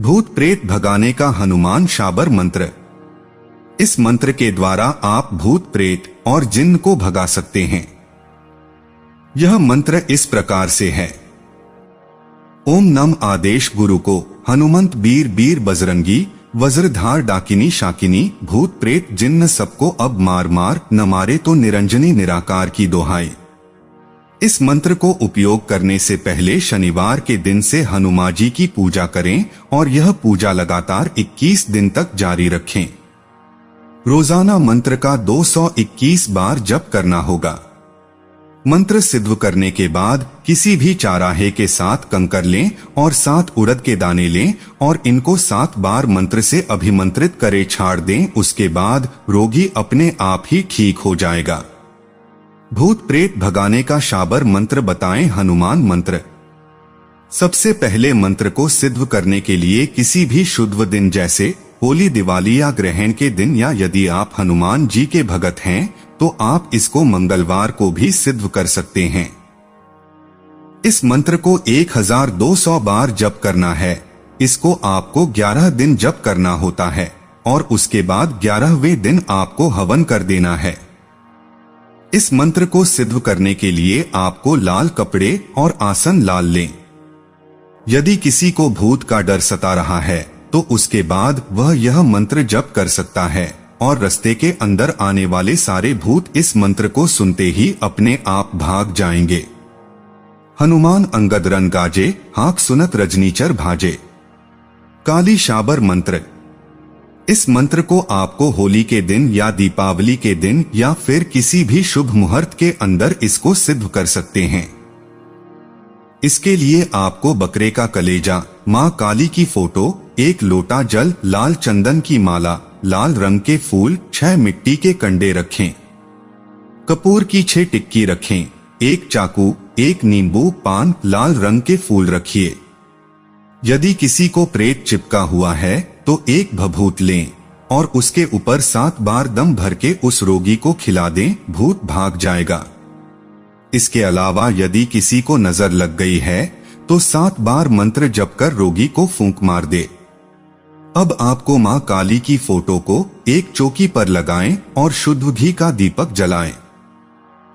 भूत प्रेत भगाने का हनुमान शाबर मंत्र। इस मंत्र के द्वारा आप भूत प्रेत और जिन्न को भगा सकते हैं। यह मंत्र इस प्रकार से है। ओम नम आदेश गुरु को हनुमंत बीर बीर बजरंगी वज्रधार डाकिनी शाकिनी भूत प्रेत जिन्न सबको अब मार मार न मारे तो निरंजनी निराकार की दोहाई। इस मंत्र को उपयोग करने से पहले शनिवार के दिन से हनुमान जी की पूजा करें और यह पूजा लगातार 21 दिन तक जारी रखें। रोजाना मंत्र का 221 बार जप करना होगा। मंत्र सिद्ध करने के बाद किसी भी चाराहे के 7 कंकर लें और 7 उड़द के दाने लें और इनको 7 बार मंत्र से अभिमंत्रित करे छाड़ दें। उसके बाद रोगी अपने आप ही ठीक हो जाएगा। भूत प्रेत भगाने का शाबर मंत्र बताएं। हनुमान मंत्र। सबसे पहले मंत्र को सिद्ध करने के लिए किसी भी शुभ दिन जैसे होली, दिवाली या ग्रहण के दिन, या यदि आप हनुमान जी के भगत हैं तो आप इसको मंगलवार को भी सिद्ध कर सकते हैं। इस मंत्र को 1200 बार जप करना है। इसको आपको 11 दिन जप करना होता है और उसके बाद 11वें दिन आपको हवन कर देना है। इस मंत्र को सिद्ध करने के लिए आपको लाल कपड़े और आसन लाल लें। यदि किसी को भूत का डर सता रहा है तो उसके बाद वह यह मंत्र जप कर सकता है और रास्ते के अंदर आने वाले सारे भूत इस मंत्र को सुनते ही अपने आप भाग जाएंगे। हनुमान अंगद रन गाजे, हाक सुनत रजनीचर भाजे। काली शाबर मंत्र। इस मंत्र को आपको होली के दिन या दीपावली के दिन या फिर किसी भी शुभ मुहूर्त के अंदर इसको सिद्ध कर सकते हैं। इसके लिए आपको बकरे का कलेजा, माँ काली की फोटो, 1 लोटा जल, लाल चंदन की माला, लाल रंग के फूल, 6 मिट्टी के कंडे रखें। कपूर की 6 टिक्की रखें। 1 चाकू, 1 नींबू, पान, लाल रंग के फूल रखिए। यदि किसी को प्रेत चिपका हुआ है तो 1 भभूत लें और उसके ऊपर 7 बार दम भर के उस रोगी को खिला दें, भूत भाग जाएगा। इसके अलावा यदि किसी को नजर लग गई है तो 7 बार मंत्र जप कर रोगी को फूंक मार दे। अब आपको माँ काली की फोटो को एक चौकी पर लगाएं और शुद्ध घी का दीपक जलाएं।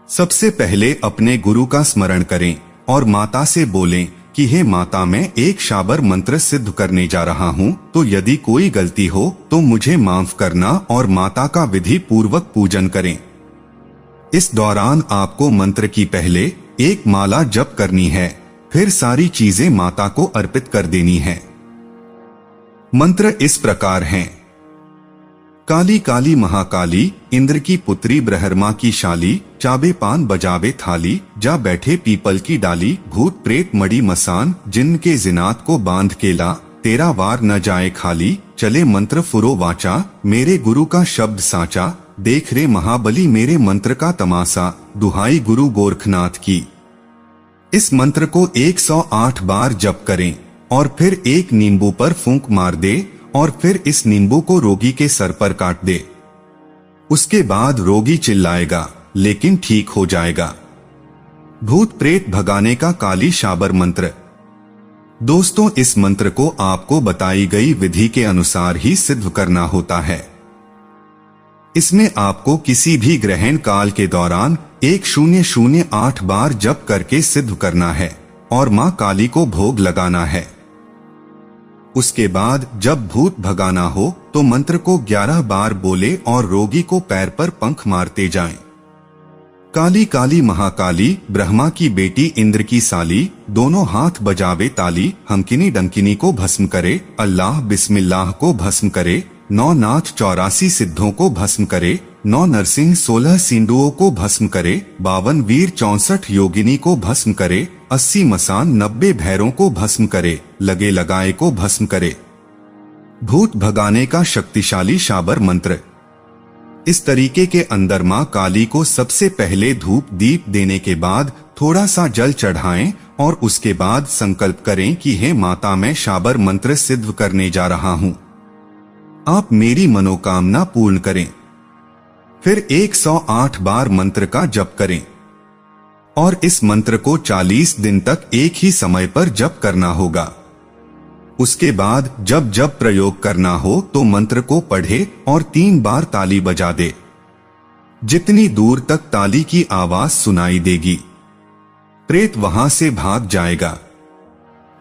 सबसे पहले अपने गुरु का स्मरण करें और माता से बोलें कि हे माता, मैं एक शाबर मंत्र सिद्ध करने जा रहा हूँ, तो यदि कोई गलती हो तो मुझे माफ करना और माता का विधि पूर्वक पूजन करें। इस दौरान आपको मंत्र की पहले 1 माला जप करनी है, फिर सारी चीजें माता को अर्पित कर देनी है। मंत्र इस प्रकार हैं। काली काली महाकाली, इंद्र की पुत्री ब्रह्मा की शाली, चाबे पान बजावे थाली, जा बैठे पीपल की डाली, भूत प्रेत मड़ी मसान, जिन्न के जिनात को बांध के ला, तेरा वार न जाए खाली, चले मंत्र फुरो वाचा, मेरे गुरु का शब्द साचा, देख रे महाबली मेरे मंत्र का तमाशा, दुहाई गुरु गोरखनाथ की। इस मंत्र को 108 बार जप करें और फिर 1 नींबू पर फूंक मार दे और फिर इस नींबू को रोगी के सर पर काट दे। उसके बाद रोगी चिल्लाएगा लेकिन ठीक हो जाएगा। भूत प्रेत भगाने का काली शाबर मंत्र। दोस्तों, इस मंत्र को आपको बताई गई विधि के अनुसार ही सिद्ध करना होता है। इसमें आपको किसी भी ग्रहण काल के दौरान 1008 बार जप करके सिद्ध करना है और मां काली को भोग लगाना है। उसके बाद जब भूत भगाना हो तो मंत्र को 11 बार बोले और रोगी को पैर पर पंख मारते जाएं। काली काली महाकाली, ब्रह्मा की बेटी इंद्र की साली, दोनों हाथ बजावे ताली, हमकिनी डंकिनी को भस्म करे, अल्लाह बिस्मिल्लाह को भस्म करे, 9 नाथ 84 सिद्धों को भस्म करे, 9 नरसिंह 16 सिंधुओं को भस्म करे, 52 वीर 64 योगिनी को भस्म करे, 80 मसान 90 भैरों को भस्म करे, लगे लगाए को भस्म करे। भूत भगाने का शक्तिशाली शाबर मंत्र। इस तरीके के अंदर मां काली को सबसे पहले धूप दीप देने के बाद थोड़ा सा जल चढ़ाएं और उसके बाद संकल्प करें कि हे माता, मैं शाबर मंत्र सिद्ध करने जा रहा हूं, आप मेरी मनोकामना पूर्ण करें। फिर 108 बार मंत्र का जप करें और इस मंत्र को 40 दिन तक एक ही समय पर जप करना होगा। उसके बाद जब जब प्रयोग करना हो तो मंत्र को पढ़े और 3 बार ताली बजा दे। जितनी दूर तक ताली की आवाज सुनाई देगी, प्रेत वहां से भाग जाएगा।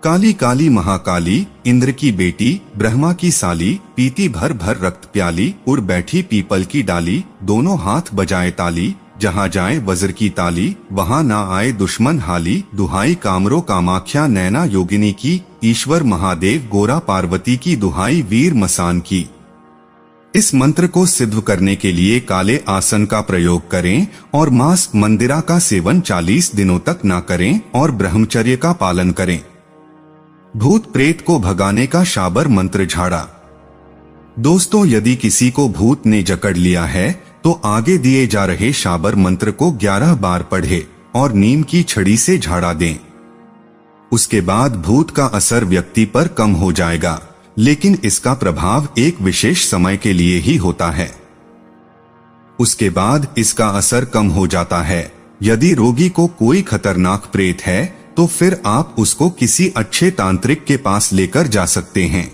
काली काली महाकाली, इंद्र की बेटी, ब्रह्मा की साली, पीती भर भर रक्त प्याली, उड़ बैठी पीपल की डाली, दोनों हाथ बजाए ताली, जहाँ जाए वज्र की ताली, वहाँ ना आए दुश्मन हाली, दुहाई कामरो कामाख्या नैना योगिनी की, ईश्वर महादेव गोरा पार्वती की, दुहाई वीर मसान की। इस मंत्र को सिद्ध करने के लिए काले आसन का प्रयोग करें और मांस मंदिरा का सेवन 40 दिनों तक ना करें और ब्रह्मचर्य का पालन करें। भूत प्रेत को भगाने का शाबर मंत्र झाड़ा। दोस्तों, यदि किसी को भूत ने जकड़ लिया है तो आगे दिए जा रहे शाबर मंत्र को 11 बार पढ़े और नीम की छड़ी से झाड़ा दें। उसके बाद भूत का असर व्यक्ति पर कम हो जाएगा, लेकिन इसका प्रभाव एक विशेष समय के लिए ही होता है। उसके बाद इसका असर कम हो जाता है। यदि रोगी को कोई खतरनाक प्रेत है तो फिर आप उसको किसी अच्छे तांत्रिक के पास लेकर जा सकते हैं।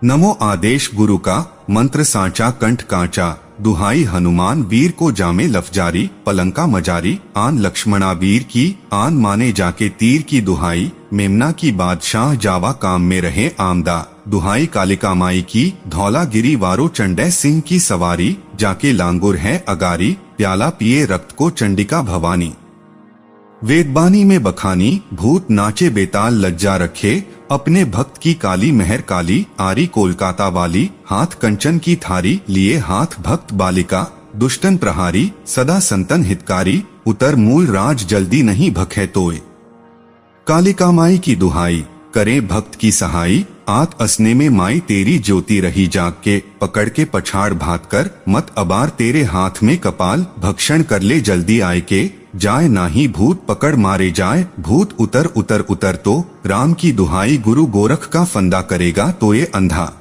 नमो आदेश गुरु का मंत्र सांचा कंठ कांचा, दुहाई हनुमान वीर को जामे लफजारी, पलंका मजारी, आन लक्ष्मणा वीर की, आन माने जाके तीर की दुहाई, मेमना की बादशाह जावा काम में रहे आमदा, दुहाई कालिका माई की, धौला गिरी वारो चंडै सिंह की सवारी, जाके लांगुर है अगारी, प्याला पिए रक्त को चंडिका भवानी। वेदबानी में बखानी, भूत नाचे बेताल लज्जा रखे, अपने भक्त की काली मेहर काली, आरी कोलकाता वाली, हाथ कंचन की थारी, लिए हाथ भक्त बालिका, दुष्टन प्रहारी, सदा संतन हितकारी, उतर मूल राज जल्दी नहीं भखे तोय। कालिका माई की दुहाई, करे भक्त की सहाई, आत असने में माई तेरी ज्योति रही जाग के, पकड़ के पछाड़ भात कर, मत अबार तेरे हाथ में कपाल, भक्षण कर ले जल्दी आए के, जाए नाही भूत पकड़ मारे जाए, भूत उतर उतर उतर तो, राम की दुहाई गुरु गोरख का फंदा करेगा तो ये अंधा।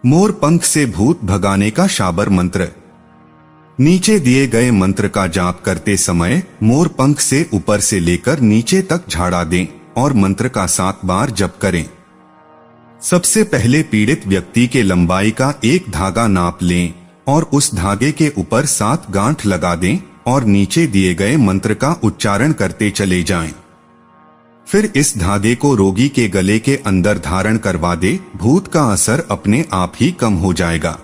मोर पंख से भूत भगाने का शाबर मंत्र। नीचे दिए गए मंत्र का जाप करते समय मोर पंख से ऊपर से लेकर नीचे तक झाड़ा दें और मंत्र का 7 बार जप करें। सबसे पहले पीड़ित व्यक्ति के लंबाई का एक धागा नाप लें और उस धागे के ऊपर 7 गांठ लगा दें और नीचे दिए गए मंत्र का उच्चारण करते चले जाएं। फिर इस धागे को रोगी के गले के अंदर धारण करवा दे, भूत का असर अपने आप ही कम हो जाएगा।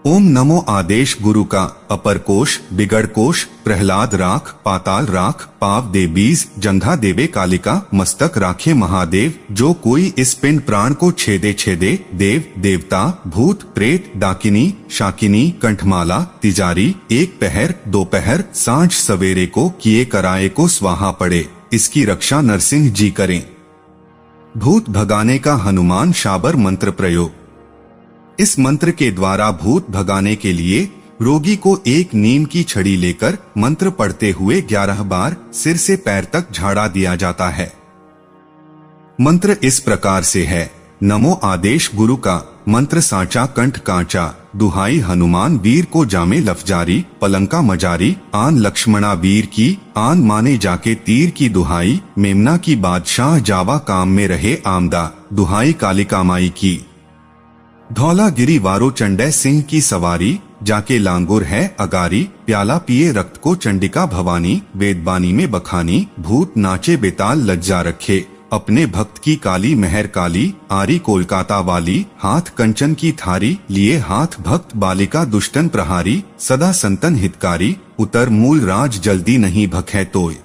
ओम नमो आदेश गुरु का अपर कोश, बिगड़ कोश, प्रहलाद राख, पाताल राख, पाव दे बीज, जंघा देवे कालिका, मस्तक राखे महादेव, जो कोई इस पिंड प्राण को छेदे छेदे, देव देवता भूत प्रेत डाकिनी शाकिनी कंठमाला तिजारी, 1 पहर 2 पहर सांझ सवेरे को किए कराए को स्वाहा पड़े, इसकी रक्षा नरसिंह जी करें। भूत भगाने का हनुमान शाबर मंत्र प्रयोग। इस मंत्र के द्वारा भूत भगाने के लिए रोगी को एक नीम की छड़ी लेकर मंत्र पढ़ते हुए 11 बार सिर से पैर तक झाड़ा दिया जाता है। मंत्र इस प्रकार से है। नमो आदेश गुरु का मंत्र सांचा कंठ कांचा, दुहाई हनुमान वीर को जामे लफजारी, पलंका मजारी, आन लक्ष्मणा वीर की, आन माने जाके तीर की दुहाई, मेमना की बादशाह जावा काम में रहे आमदा, दुहाई कालिका माई की, धौला गिरी वारो चंडै सिंह की सवारी, जाके लांगुर है अगारी, प्याला पिए रक्त को चंडिका भवानी। वेदबानी में बखानी, भूत नाचे बेताल लज्जा रखे, अपने भक्त की काली मेहर काली, आरी कोलकाता वाली, हाथ कंचन की थारी, लिए हाथ भक्त बालिका, दुष्टन प्रहारी, सदा संतन हितकारी, उतर मूल राज जल्दी नहीं भखे तोय।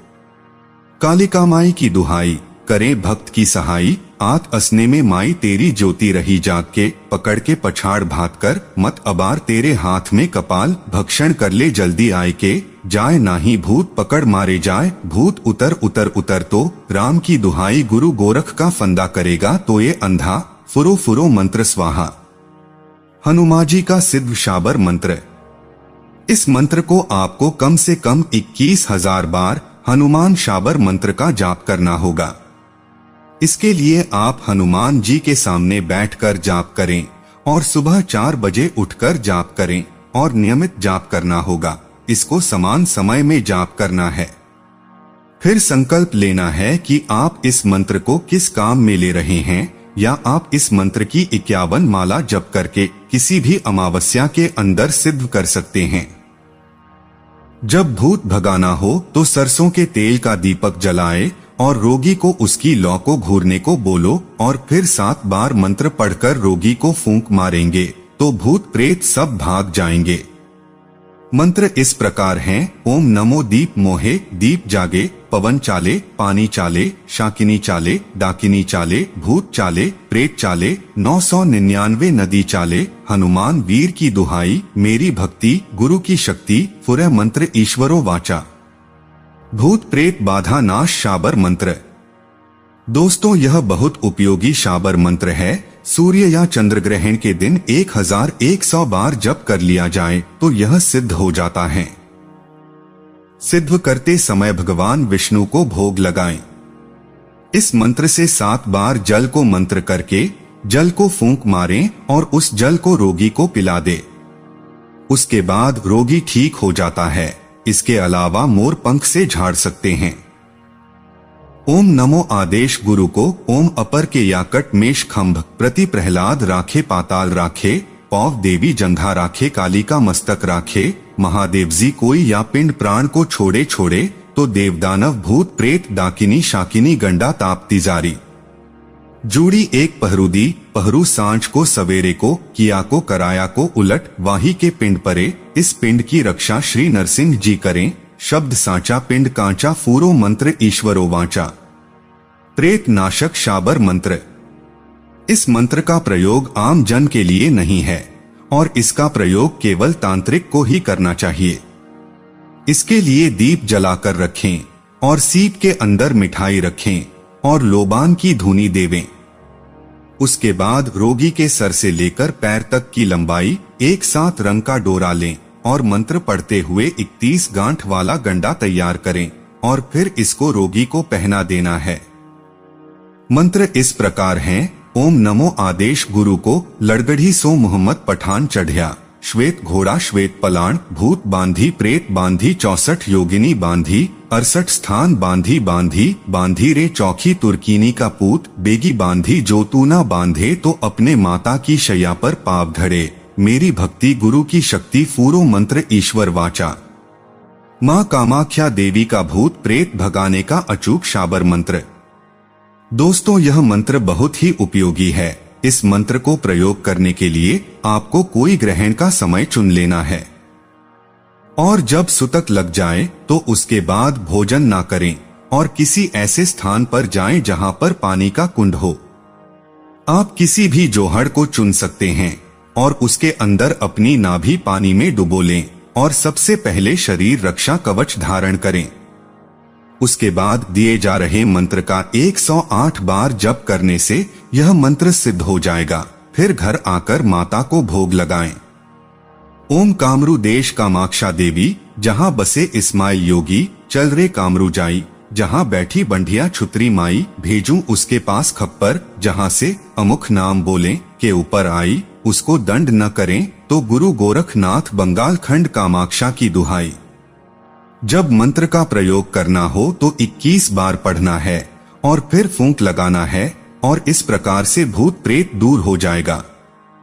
कालिका माई की दुहाई, करे भक्त की सहाई, आत असने में माई तेरी ज्योति रही जाग के, पकड़ के पछाड़ भात कर, मत अबार तेरे हाथ में कपाल, भक्षण कर ले जल्दी आए के, जाए नाही भूत पकड़ मारे जाए, भूत उतर उतर उतर तो, राम की दुहाई गुरु गोरख का फंदा करेगा तो ये अंधा, फुरो फुरो मंत्र स्वाहा। हनुमाजी का सिद्ध शाबर मंत्र। इस मंत्र को आपको कम से कम 21,000 बार हनुमान शाबर मंत्र का जाप करना होगा। इसके लिए आप हनुमान जी के सामने बैठकर जाप करें और सुबह 4 बजे उठकर जाप करें और नियमित जाप करना होगा। इसको समान समय में जाप करना है। फिर संकल्प लेना है कि आप इस मंत्र को किस काम में ले रहे हैं, या आप इस मंत्र की 51 माला जप करके किसी भी अमावस्या के अंदर सिद्ध कर सकते हैं। जब भूत भगाना हो तो सरसों के तेल का दीपक जलाए और रोगी को उसकी लौ को घूरने को बोलो और फिर 7 बार मंत्र पढ़कर रोगी को फूंक मारेंगे तो भूत प्रेत सब भाग जाएंगे। मंत्र इस प्रकार हैं: ओम नमो दीप मोहे, दीप जागे, पवन चाले, पानी चाले, शाकिनी चाले, डाकिनी चाले, भूत चाले, प्रेत चाले, 999 नदी चाले, हनुमान वीर की दुहाई, मेरी भक्ति, गुरु की शक्ति, फुरह मंत्र ईश्वरो वाचा। भूत प्रेत बाधा नाश शाबर मंत्र। दोस्तों, यह बहुत उपयोगी शाबर मंत्र है। सूर्य या चंद्र ग्रहण के दिन 1100 बार जप कर लिया जाए तो यह सिद्ध हो जाता है। सिद्ध करते समय भगवान विष्णु को भोग लगाएं। इस मंत्र से 7 बार जल को मंत्र करके जल को फूंक मारें और उस जल को रोगी को पिला दे। उसके बाद रोगी ठीक हो जाता है। इसके अलावा मोर पंख से झाड़ सकते हैं। ओम नमो आदेश गुरु को ओम अपर के याकट मेष खंभ प्रति प्रहलाद राखे पाताल राखे, पौव देवी जंघा राखे, काली का मस्तक राखे, महादेव जी कोई या पिंड प्राण को छोड़े छोड़े तो देवदानव भूत प्रेत डाकिनी शाकिनी गंडा ताप्ती जारी। जूड़ी एक पहरूदी, पहरू सांझ को सवेरे को, किया को कराया को उलट वाही के पिंड परे, इस पिंड की रक्षा श्री नरसिंह जी करें। शब्द सांचा पिंड कांचा फूरो मंत्र ईश्वरो वाचा। प्रेत नाशक शाबर मंत्र। इस मंत्र का प्रयोग आम जन के लिए नहीं है और इसका प्रयोग केवल तांत्रिक को ही करना चाहिए। इसके लिए दीप जलाकर रखें और सीप के अंदर मिठाई रखें और लोबान की धुनी देवें। उसके बाद रोगी के सर से लेकर पैर तक की लंबाई एक साथ रंग का डोरा लें और मंत्र पढ़ते हुए 31 गांठ वाला गंडा तैयार करें और फिर इसको रोगी को पहना देना है। मंत्र इस प्रकार हैं: ओम नमो आदेश गुरु को लड़गढ़ी सो मोहम्मद पठान चढ़िया, श्वेत घोड़ा श्वेत पलाण, भूत बांधी प्रेत बांधी 64 योगिनी बांधी, 68 स्थान बांधी बांधी, बांधी रे चौखी तुर्कीनी का पूत, बेगी बांधी जो तू ना बांधे तो अपने माता की शैया पर पाप धड़े, मेरी भक्ति गुरु की शक्ति फूरो मंत्र ईश्वर वाचा। माँ कामाख्या देवी का भूत प्रेत भगाने का अचूक शाबर मंत्र। दोस्तों, यह मंत्र बहुत ही उपयोगी है। इस मंत्र को प्रयोग करने के लिए आपको कोई ग्रहण का समय चुन लेना है और जब सुतक लग जाए तो उसके बाद भोजन ना करें और किसी ऐसे स्थान पर जाएं जहां पर पानी का कुंड हो। आप किसी भी जोहड़ को चुन सकते हैं और उसके अंदर अपनी नाभि पानी में डुबो लें और सबसे पहले शरीर रक्षा कवच धारण करें। उसके बाद दिए जा रहे मंत्र का 108 बार जप करने से यह मंत्र सिद्ध हो जाएगा। फिर घर आकर माता को भोग लगाएं। ओम कामरू देश कामाक्षा देवी, जहां बसे इस्माइल योगी, चल रे कामरू जाई, जहां बैठी बंढिया छुत्री माई, भेजूं उसके पास खप्पर, जहां से अमुख नाम बोलें के ऊपर आई, उसको दंड न करें तो गुरु गोरखनाथ बंगाल खंड कामाक्षा की दुहाई। जब मंत्र का प्रयोग करना हो तो 21 बार पढ़ना है और फिर फूंक लगाना है और इस प्रकार से भूत प्रेत दूर हो जाएगा।